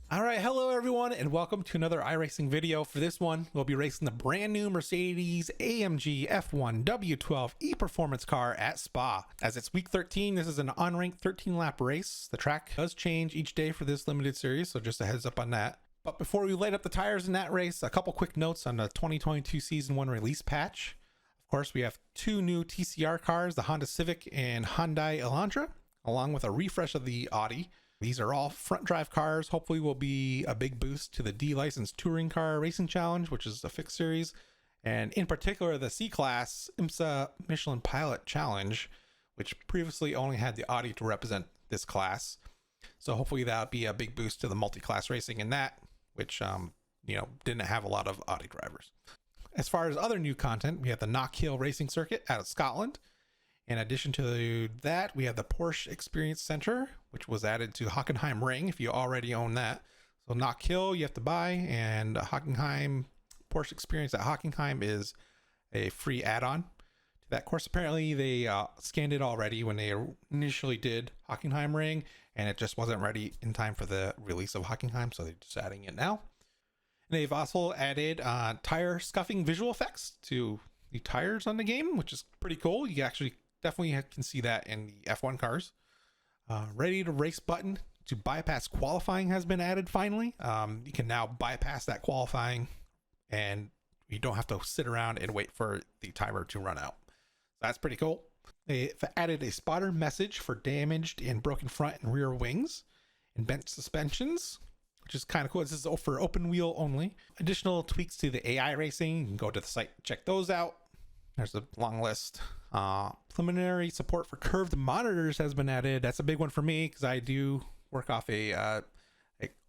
All right, hello everyone, and welcome to another iRacing video. For this one, we'll be racing the brand new Mercedes-AMG F1 W12 E-Performance car at Spa. As it's week 13, this is an unranked 13-lap race. The track does change each day for this limited series, so just a heads up on that. But before we light up the tires in that race, a couple quick notes on the 2022 Season 1 release patch. Of course, we have two new TCR cars, the Honda Civic and Hyundai Elantra, along with a refresh of the Audi. These are all front drive cars. Hopefully will be a big boost to the D-Licensed Touring Car Racing Challenge, which is a fixed series. And in particular, the C-Class IMSA Michelin Pilot Challenge, which previously only had the Audi to represent this class. So hopefully that'll be a big boost to the multi-class racing in that, which, didn't have a lot of Audi drivers. As far as other new content, we have the Knockhill Racing Circuit out of Scotland. In addition to that, we have the Porsche Experience Center, which was added to Hockenheim Ring if you already own that. So Knockhill you have to buy, and Hockenheim Porsche Experience at Hockenheim is a free add-on to that course. Apparently they scanned it already when they initially did Hockenheim Ring, and it just wasn't ready in time for the release of Hockenheim, so they're just adding it now. And they've also added tire scuffing visual effects to the tires on the game, which is pretty cool. You actually definitely can see that in the F1 cars. Ready to race button to bypass qualifying has been added finally. You can now bypass that qualifying and you don't have to sit around and wait for the timer to run out. That's pretty cool. They've added a spotter message for damaged and broken front and rear wings and bent suspensions, which is kind of cool. This is for open wheel only. Additional tweaks to the iRacing. You can go to the site, check those out. There's a long list. Preliminary support for curved monitors has been added. That's a big one for me because I do work off a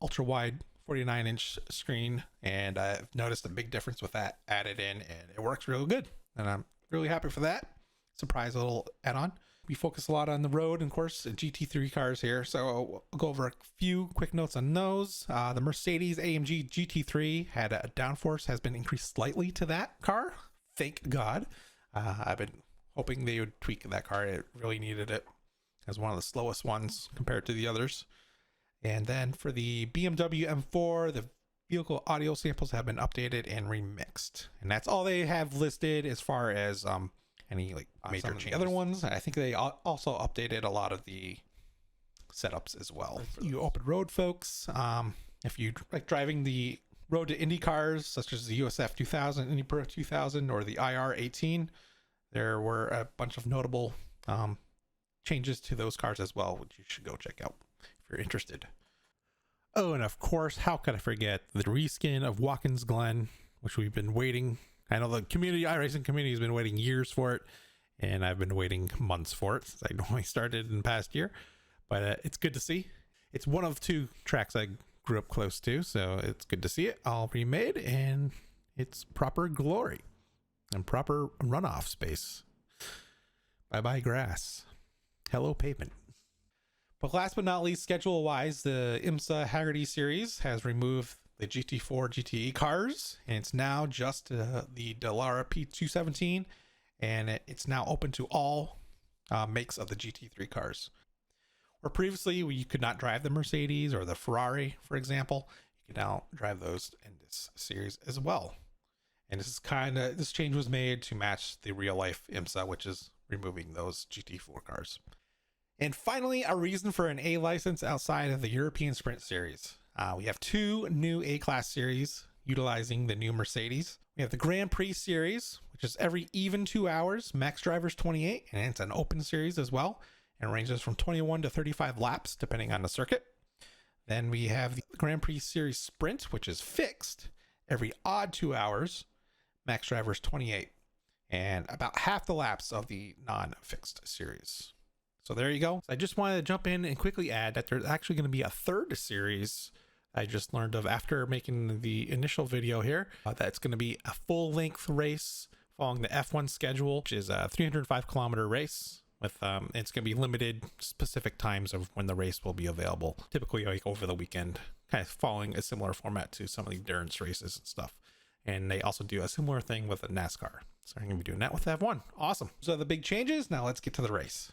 ultra wide 49-inch screen, and I've noticed a big difference with that added in, and it works real good. And I'm really happy for that. Surprise little add-on. We focus a lot on the road, and of course, GT3 cars here. So I'll go over a few quick notes on those. The Mercedes-AMG GT3 had a downforce has been increased slightly to that car. Thank God. I've been hoping they would tweak that car. It really needed it as one of the slowest ones compared to the others. And then for the BMW M4, the vehicle audio samples have been updated and remixed. And that's all they have listed as far as any major changes. The other ones, I think they also updated a lot of the setups as well. For you open road folks, if you like driving the road to Indy cars such as the USF 2000, Indy Pro 2000, or the IR 18, there were a bunch of notable changes to those cars as well, which you should go check out if you're interested. Oh, and of course, how could I forget the reskin of Watkins Glen, which we've been waiting. I know the iRacing community has been waiting years for it, and I've been waiting months for it since I only started in the past year. But it's good to see. It's one of two tracks I grew up close to, so it's good to see it all remade, and it's proper glory and proper runoff space. Bye bye grass, hello pavement. But last but not least, schedule wise, the IMSA Haggerty series has removed the GT4 GTE cars, and it's now just the Dallara P217, and it's now open to all makes of the GT3 cars. Or previously, you could not drive the Mercedes or the Ferrari, for example. You can now drive those in this series as well. And this change was made to match the real life IMSA, which is removing those GT4 cars. And finally, a reason for an A license outside of the European Sprint Series. We have two new A-Class series utilizing the new Mercedes. We have the Grand Prix Series, which is every even 2 hours, max drivers 28, and it's an open series as well. And ranges from 21 to 35 laps, depending on the circuit. Then we have the Grand Prix Series Sprint, which is fixed every odd 2 hours, max drivers 28, and about half the laps of the non-fixed series. So there you go. I just wanted to jump in and quickly add that there's actually going to be a third series I just learned of after making the initial video here. That's going to be a full-length race following the F1 schedule, which is a 305-kilometer race. With it's going to be limited specific times of when the race will be available, typically like over the weekend, kind of following a similar format to some of the endurance races and stuff. And they also do a similar thing with a NASCAR, so I'm going to be doing that with F1. Awesome. So the big changes. Now let's get to the race.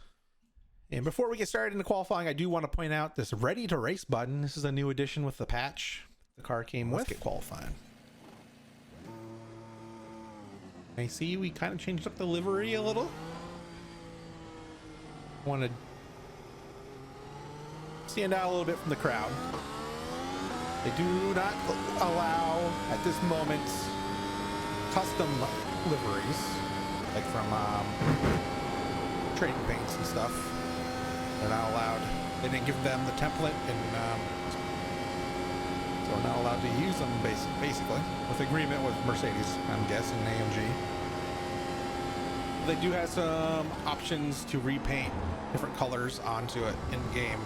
And before we get started into qualifying, I do want to point out this ready to race button. This is a new addition with the patch the car came with. Let's get qualifying. I see we kind of changed up the livery a little. Want to stand out a little bit from the crowd. They do not allow at this moment custom liveries, like from trading paints and stuff. They're not allowed. They didn't give them the template, and so we're not allowed to use them basically, with agreement with Mercedes, I'm guessing, AMG. They do have some options to repaint different colors onto it in game.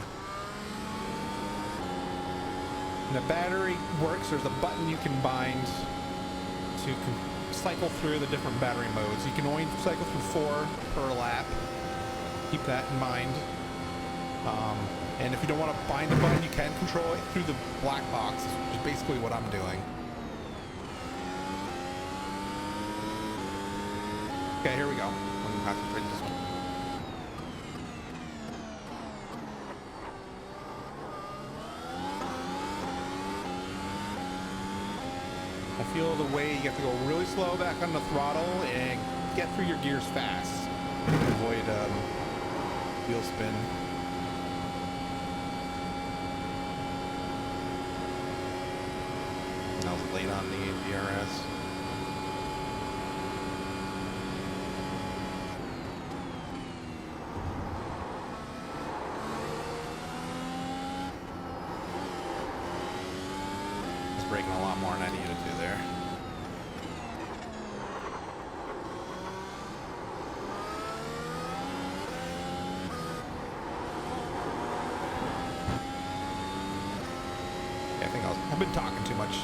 And the battery works. There's a button you can bind to cycle through the different battery modes. You can only cycle through 4 per lap. Keep that in mind. And if you don't want to bind the button, you can control it through the black box, which is basically what I'm doing. Okay, here we go. I'm gonna concentrate this one. I feel the way you have to go really slow back on the throttle and get through your gears fast to avoid wheel spin. I was late on the DRS. Braking a lot more than I needed to there. Yeah, I think I've been talking too much.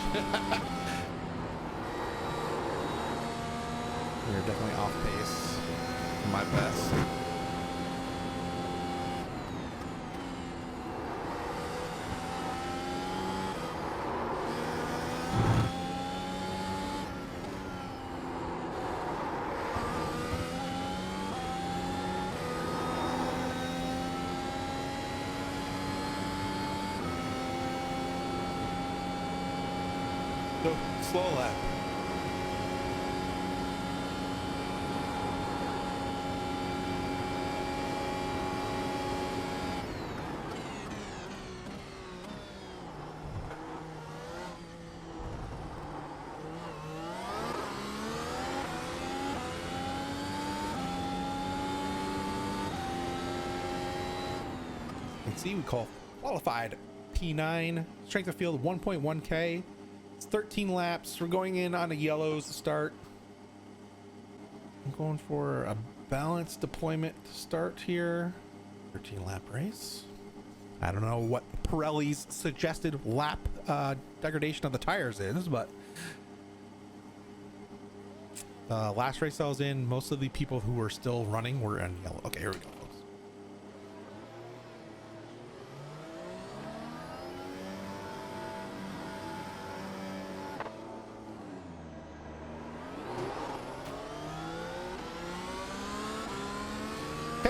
We're definitely off pace for my best. So, slow lap. You can see we qualified P9, strength of field 1.1K. It's 13 laps. We're going in on the yellows to start. I'm going for a balanced deployment to start here. 13 lap race. I don't know what Pirelli's suggested lap degradation of the tires is, but last race I was in, most of the people who were still running were in yellow. Okay, here we go.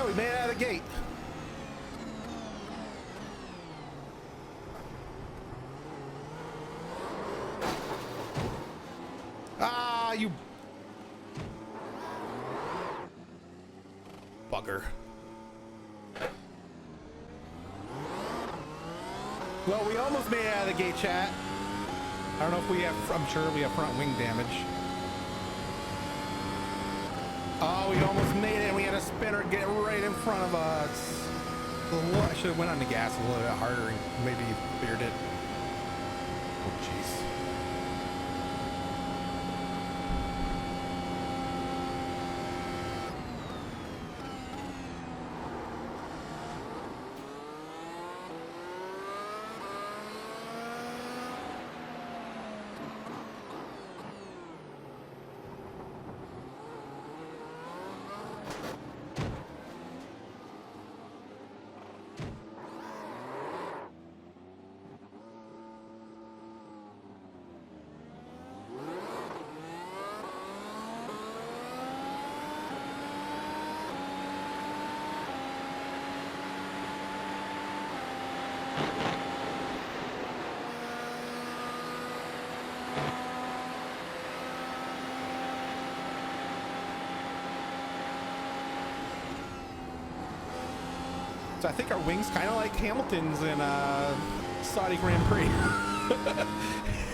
We made it out of the gate. Ah, you bugger. Well, we almost made it out of the gate, chat. I don't know if we have, I'm sure we have front wing damage. Oh, we almost made it, and we had a spinner get right in front of us. I should have went on the gas a little bit harder and maybe cleared it. Oh, jeez. So I think our wing's kind of like Hamilton's in Saudi Grand Prix.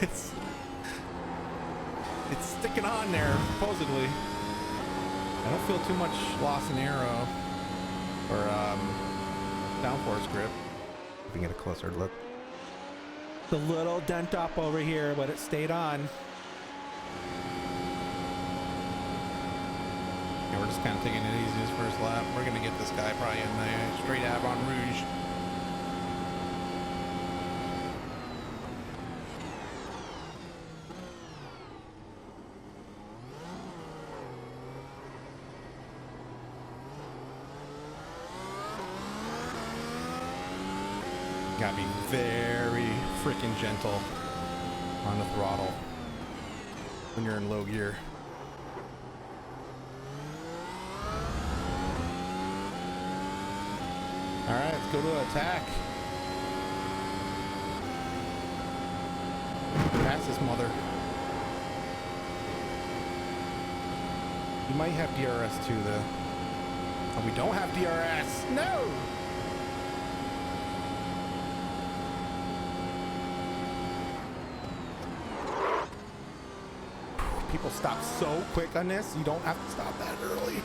it's sticking on there, supposedly. I don't feel too much loss in aero or downforce grip. If we can get a closer look. The little dent up over here, but it stayed on. Yeah, we're just kind of taking it easy this first lap. We're gonna get this guy probably in the straight Avon Rouge. Gotta be very freaking gentle on the throttle when you're in low gear. All right, let's go to attack. Pass this mother. We might have DRS too, though. Oh, we don't have DRS. No. People stop so quick on this. You don't have to stop that early.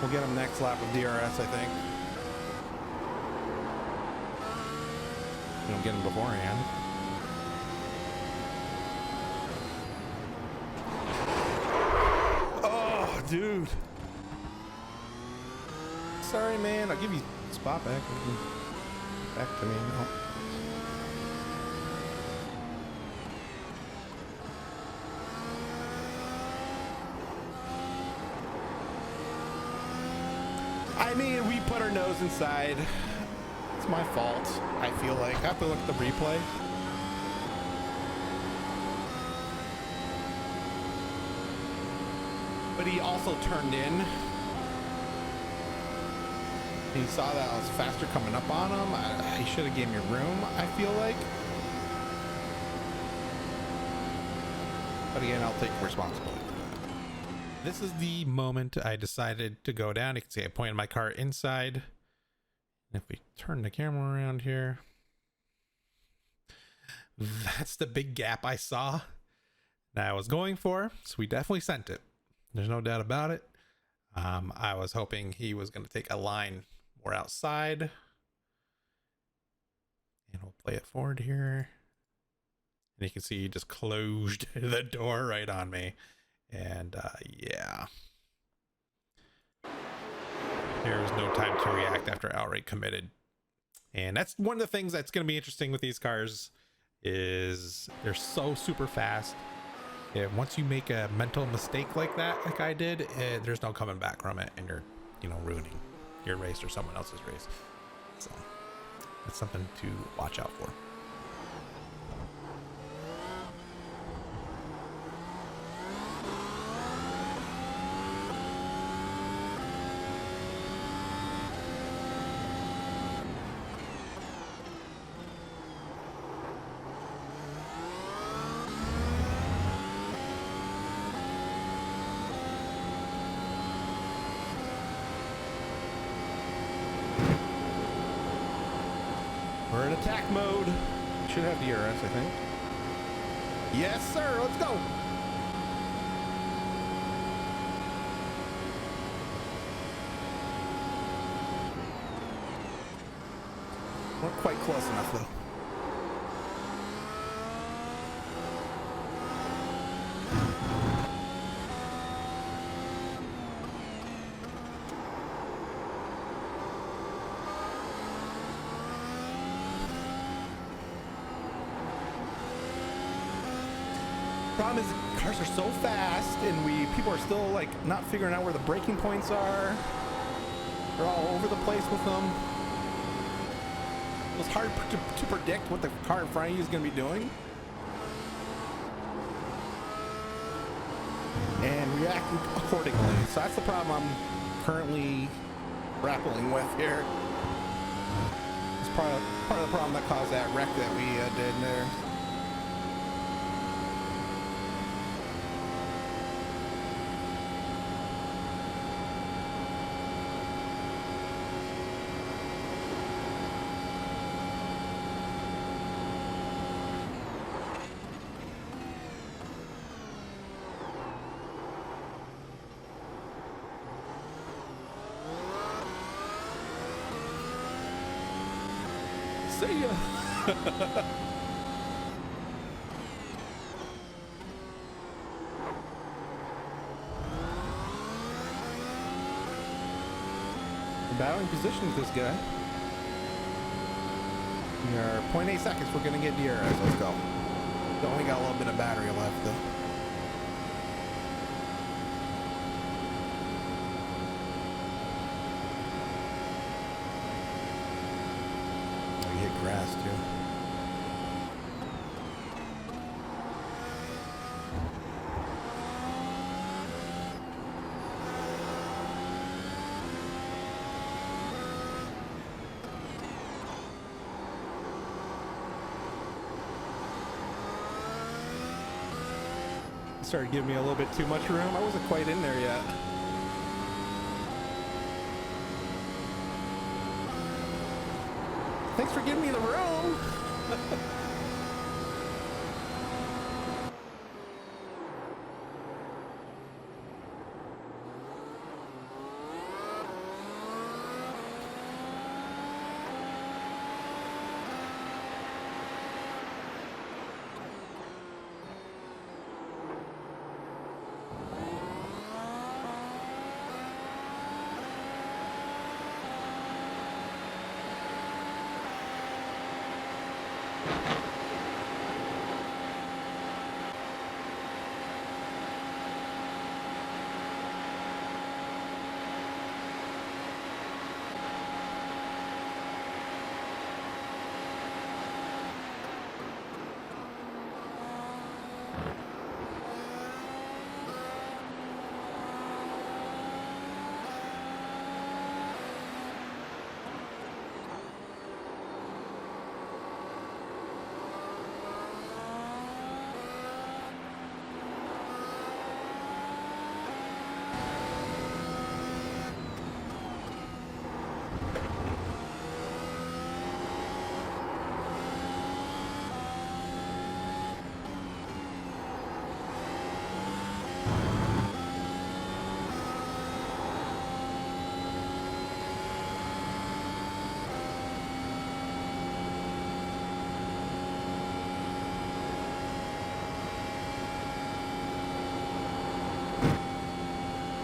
We'll get him next lap of DRS, I think. We don't get him beforehand. Oh, dude. Sorry, man. I'll give you spot back. Back to me now. I mean, we put our nose inside. It's my fault. I feel like I have to look at the replay. But he also turned in. He saw that I was faster coming up on him. He should have gave me room, I feel like. But again, I'll take responsibility. This is the moment I decided to go down. You can see I pointed my car inside. And if we turn the camera around here, that's the big gap I saw that I was going for. So we definitely sent it. There's no doubt about it. I was hoping he was going to take a line more outside. And we'll play it forward here. And you can see he just closed the door right on me. And yeah, there was no time to react after outright committed. And that's one of the things that's going to be interesting with these cars is they're so super fast. Yeah, once you make a mental mistake like that, like I did, there's no coming back from it, and you're, ruining your race or someone else's race. So that's something to watch out for. We're in attack mode. Should have DRS, I think. Yes, sir. Let's go. We're quite close enough, though. Problem is, cars are so fast, and people are still like not figuring out where the braking points are. They're all over the place with them. It's hard to predict what the car in front of you is going to be doing and react accordingly. So that's the problem I'm currently grappling with here. It's part of the problem that caused that wreck that we did there. See ya. Battling position with this guy. We are 0.8 seconds. We're gonna get DRS. Let's go. We only got a little bit of battery left though. Grass too. Started giving me a little bit too much room. I wasn't quite in there yet. Thanks for giving me the room.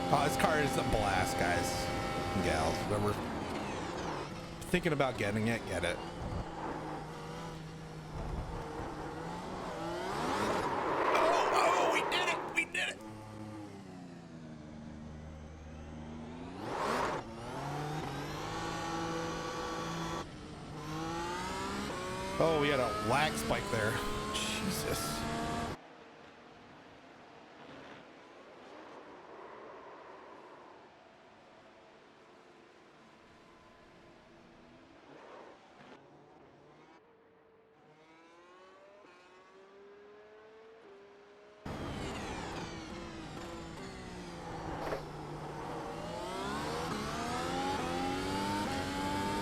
Oh, this car is a blast, guys and gals. Whoever thinking about getting it, get it. Oh, we did it! We did it! Oh, we had a lag spike there. Jesus.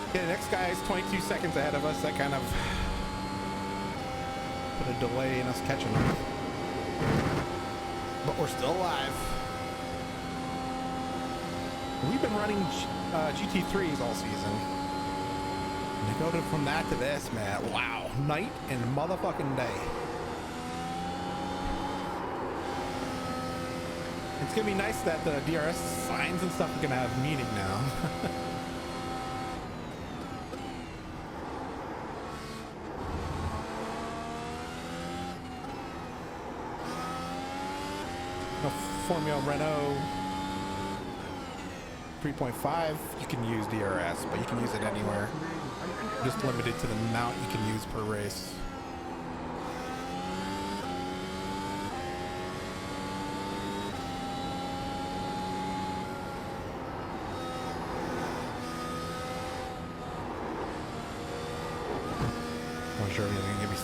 Okay, the next guy is 22 seconds ahead of us. That kind of put a delay in us catching him. But we're still alive. We've been running GT3s all season. And to go from that to this, man, wow. Night and motherfucking day. It's gonna be nice that the DRS signs and stuff are gonna have meaning now. Formula Renault 3.5, you can use DRS, but you can use it anywhere. Just limited to the amount you can use per race.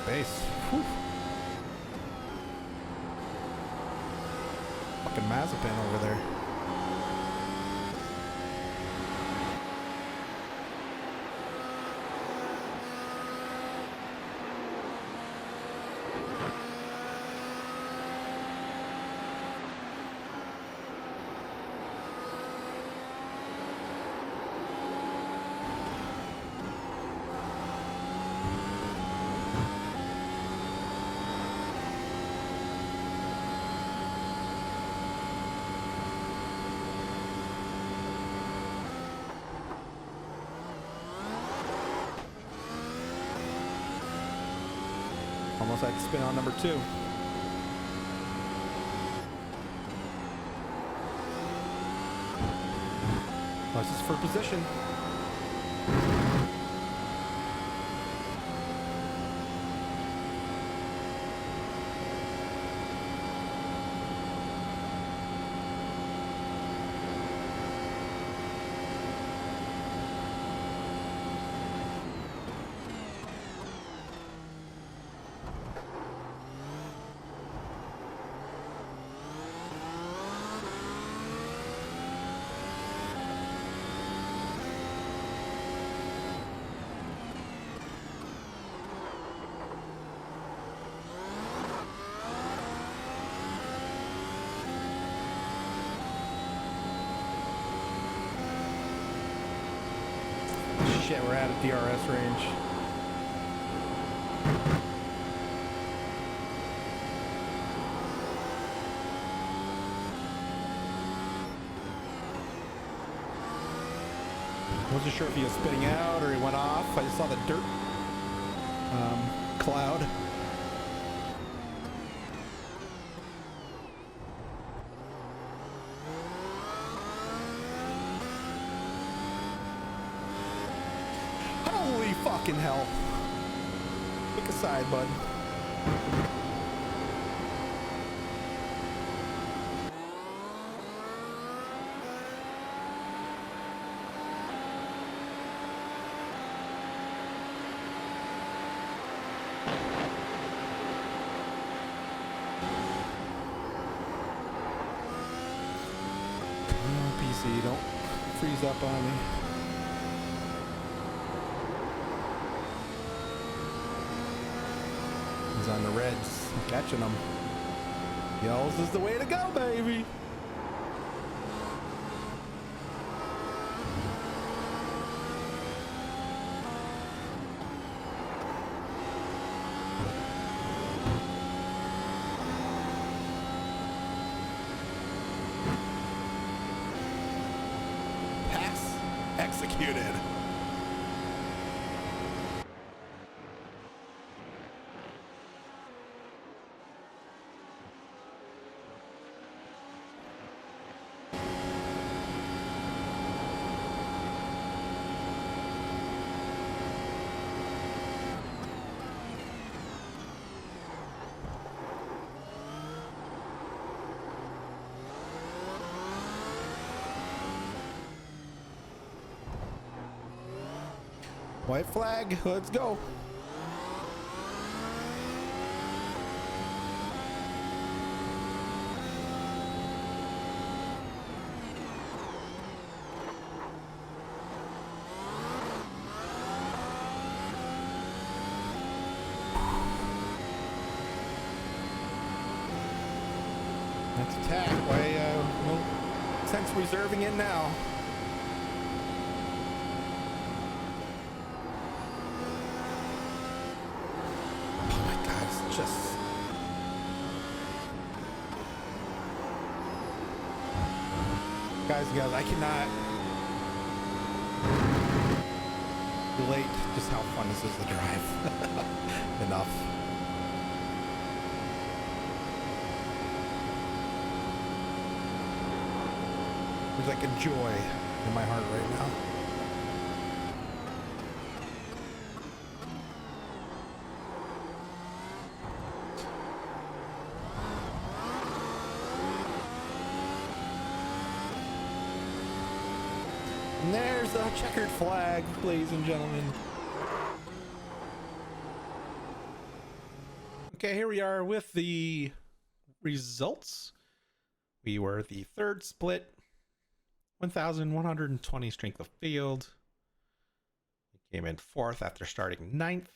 space. Whew. Fucking Mazepin over there. Almost like spin on number 2. This is for position. Shit, we're at a DRS range. Wasn't sure if he was spitting out or he went off. I just saw the dirt cloud. Holy fucking hell. Pick a side, bud. PC, don't freeze up on me. He's on the reds, catching them. Yells is the way to go, baby. Pass executed. White flag, let's go. Let's attack. Why, no sense reserving it now. Just guys, I cannot relate just how fun this is to drive. Enough. There's like a joy in my heart right now. And there's a checkered flag, ladies and gentlemen. Okay, here we are with the results. We were the third split, 1,120 strength of field. We came in fourth after starting ninth.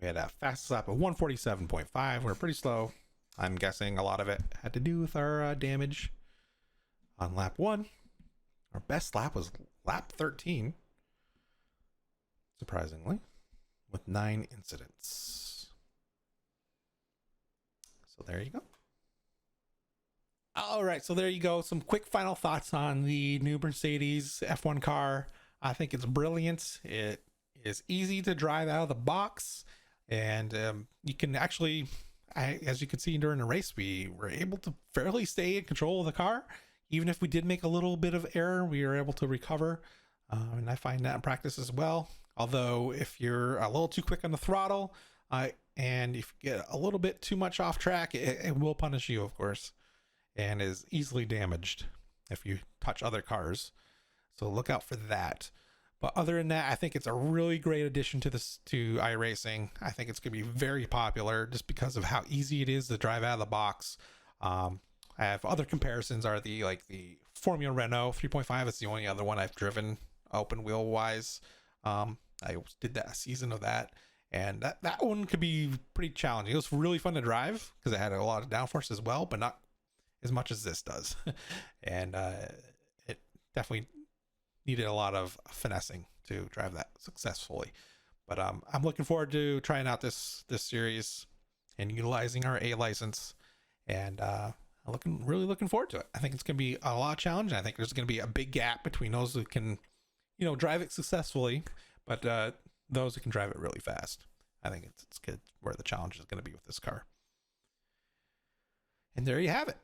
We had a fastest lap of 147.5. We're pretty slow. I'm guessing a lot of it had to do with our damage on lap one. Our best lap was lap 13, surprisingly, with 9 incidents. So there you go. All right, so there you go. Some quick final thoughts on the new Mercedes F1 car. I think it's brilliant. It is easy to drive out of the box, and you can actually, as you can see during the race, we were able to fairly stay in control of the car. Even if we did make a little bit of error, we were able to recover. And I find that in practice as well. Although if you're a little too quick on the throttle, and if you get a little bit too much off track, it will punish you, of course, and is easily damaged if you touch other cars. So look out for that. But other than that, I think it's a really great addition to iRacing. I think it's going to be very popular just because of how easy it is to drive out of the box. I have other comparisons are the Formula Renault 3.5. It's the only other one I've driven open wheel wise. I did that season of that, and that one could be pretty challenging. It was really fun to drive because it had a lot of downforce as well, but not as much as this does. And it definitely needed a lot of finessing to drive that successfully. But I'm looking forward to trying out this series and utilizing our A license, and really looking forward to it. I think it's going to be a lot of challenge. I think there's going to be a big gap between those who can, drive it successfully, but those who can drive it really fast. I think it's good where the challenge is going to be with this car. And there you have it.